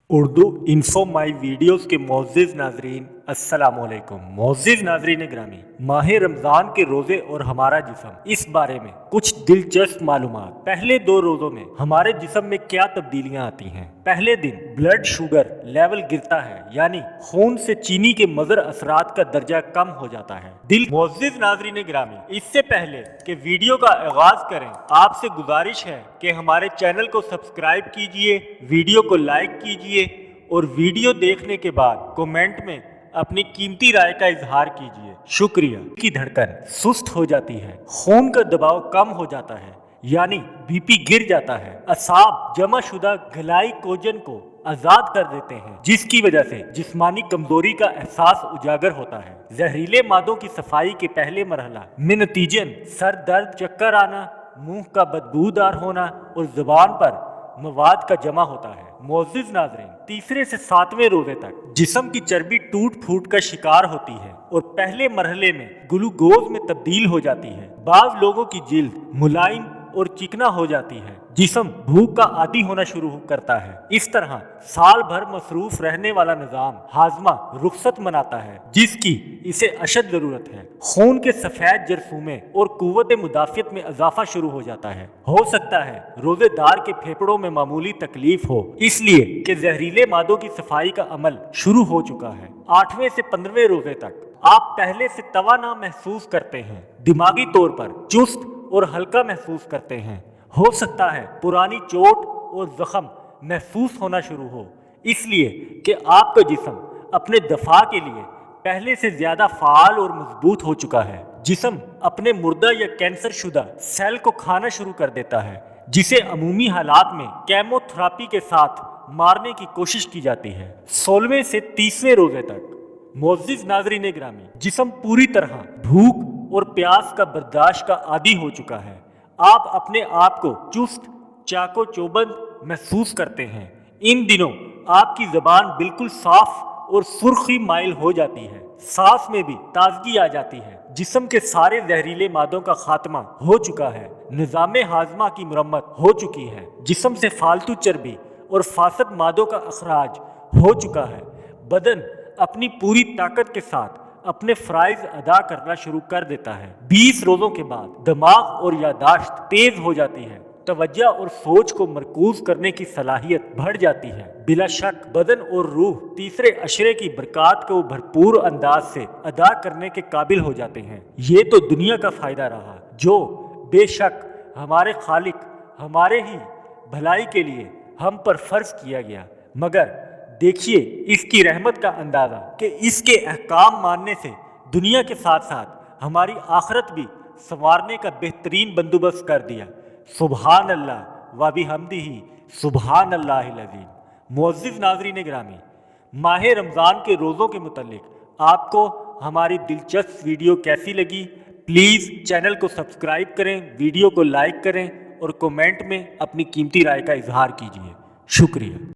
Urdu info माई videos के मोअज़्ज़िज़ नाज़रीन अस्सलामुअलैकुम। मोअज़्ज़िज़ नाज़रीन ग्रामी, माह रमज़ान के रोज़े और हमारा जिस्म, इस बारे में कुछ दिलचस्प मालूमात। पहले 2 रोज़ों में हमारे जिस्म में क्या तब्दीलियाँ आती हैं। पहले दिन ब्लड शुगर लेवल गिरता है, यानी खून से चीनी के मज़र असरात का दर्जा कम हो जाता है। मोअज़्ज़िज़ नाज़रीन ग्रामी, इससे पहले कि वीडियो का आगाज़ करें, आपसे गुजारिश है कि हमारे चैनल को सब्सक्राइब कीजिए, वीडियो को लाइक कीजिए और वीडियो देखने के बाद कमेंट में अपनी कीमती राय का इजहार कीजिए। शुक्रिया। की धड़कन सुस्त हो जाती है, खून का दबाव कम हो जाता है, यानी बीपी गिर जाता है। असाब जमा शुदा ग्लाइकोजन को आजाद कर देते हैं, जिसकी वजह से जिस्मानी कमजोरी का एहसास उजागर होता है। जहरीले मादों की सफाई के पहले मरहला में नतीजन सर दर्द, चक्कर आना, मुंह का बदबूदार होना और जुबान पर मवाद का जमा होता है। मोअज़्ज़िज़ नाज़रीन, तीसरे से 7वें रोजे तक जिस्म की चर्बी टूट फूट का शिकार होती है और पहले मरहले में ग्लूकोज में तब्दील हो जाती है। बाज़ लोगों की जिल्द मुलायम और चिकना हो जाती है, जिस्म भूख का आदी होना शुरू करता है। इस तरह साल भर मसरूफ रहने वाला निजाम हाजमा रुखसत मनाता है, जिसकी इसे अशद जरूरत है। खून के सफेद जरसूमे और कुव्वत मुदाफियत में इजाफा शुरू हो जाता है। हो सकता है रोजेदार के फेफड़ों में मामूली तकलीफ हो, इसलिए कि जहरीले मादों की सफाई का अमल शुरू हो चुका है। 8वें से 15वें रोजे तक आप पहले से तवाना महसूस करते हैं, दिमागी तौर पर चुस्त और हल्का महसूस करते हैं। हो सकता है पुरानी चोट और जख्म महसूस होना शुरू हो, इसलिए कि आपका जिस्म अपने दफा के लिए पहले से ज्यादा फाल और मजबूत हो चुका है। जिस्म अपने मुर्दा या कैंसर शुदा सेल को खाना शुरू कर देता है, जिसे अमूमी हालात में केमोथेरेपी के साथ मारने की कोशिश की जाती है। 16वें से 30वें रोजे तक मोअज़्ज़िज़ नाज़रीन ग्रामी, जिस्म पूरी तरह भूख और प्यास का बर्दाश्त का आदी हो चुका है। आप अपने आप को चुस्त, चाको चौबंद महसूस करते हैं। इन दिनों आपकी ज़बान बिल्कुल साफ और सुर्खी माइल हो जाती है, सांस में भी ताजगी आ जाती है। जिस्म के सारे जहरीले मादों का खात्मा हो चुका है, निज़ामे हाजमा की मुरम्मत हो चुकी है, जिस्म से फालतू चर्बी और फासद मादों का अखराज हो चुका है। बदन अपनी पूरी ताकत के साथ अपने फराइज अदा करना शुरू कर देता है। 20 रोजों के बाद दिमाग और यादाश्त तेज हो जाती है, तवज्जो और सोच को मरकूज करने की सलाहियत बढ़ जाती है। बिला शक बदन और रूह तीसरे अशरे की बरकत को भरपूर अंदाज से अदा करने के काबिल हो जाते हैं। ये तो दुनिया का फायदा रहा, जो बेशक हमारे खालिक हमारे ही भलाई के लिए हम पर फर्ज किया गया। मगर देखिए इसकी रहमत का अंदाजा कि इसके अहकाम मानने से दुनिया के साथ साथ हमारी आखिरत भी संवारने का बेहतरीन बंदोबस्त कर दिया। सुबहान अल्लाह व बिहम्दिही सुबहान अल्लाहिल अज़ीम। मुअज़्ज़िज़ नाज़रीन ग्रामी, माह रमज़ान के रोज़ों के मुतल्लिक आपको हमारी दिलचस्प वीडियो कैसी लगी? प्लीज़ चैनल को सब्सक्राइब करें, वीडियो को लाइक करें और कमेंट में अपनी कीमती राय का इजहार कीजिए। शुक्रिया।